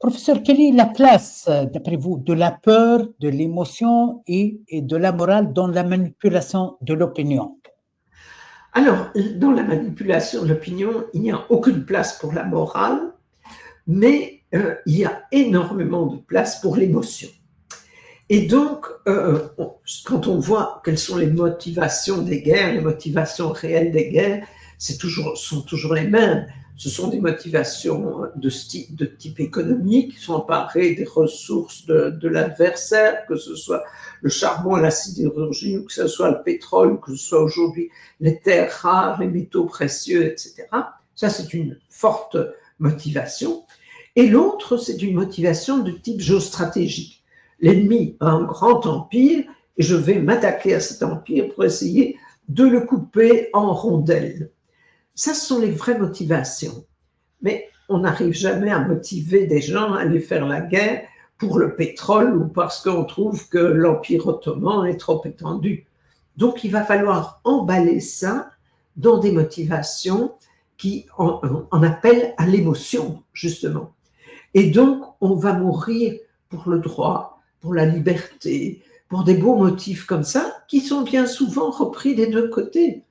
Professeur, quelle est la place, d'après vous, de la peur, de l'émotion et de la morale dans la manipulation de l'opinion? Alors, dans la manipulation de l'opinion, il n'y a aucune place pour la morale, mais il y a énormément de place pour l'émotion. Et donc, quand on voit quelles sont les motivations des guerres, les motivations réelles des guerres, sont toujours les mêmes. Ce sont des motivations de type économique, s'emparer des ressources de l'adversaire, que ce soit le charbon et la sidérurgie, ou que ce soit le pétrole, ou que ce soit aujourd'hui les terres rares, les métaux précieux, etc. Ça, c'est une forte motivation. Et l'autre, c'est une motivation de type géostratégique. L'ennemi a un grand empire et je vais m'attaquer à cet empire pour essayer de le couper en rondelles. Ça, ce sont les vraies motivations. Mais on n'arrive jamais à motiver des gens à aller faire la guerre pour le pétrole ou parce qu'on trouve que l'Empire ottoman est trop étendu. Donc, il va falloir emballer ça dans des motivations qui en appellent à l'émotion, justement. Et donc, on va mourir pour le droit, pour la liberté, pour des beaux motifs comme ça, qui sont bien souvent repris des deux côtés.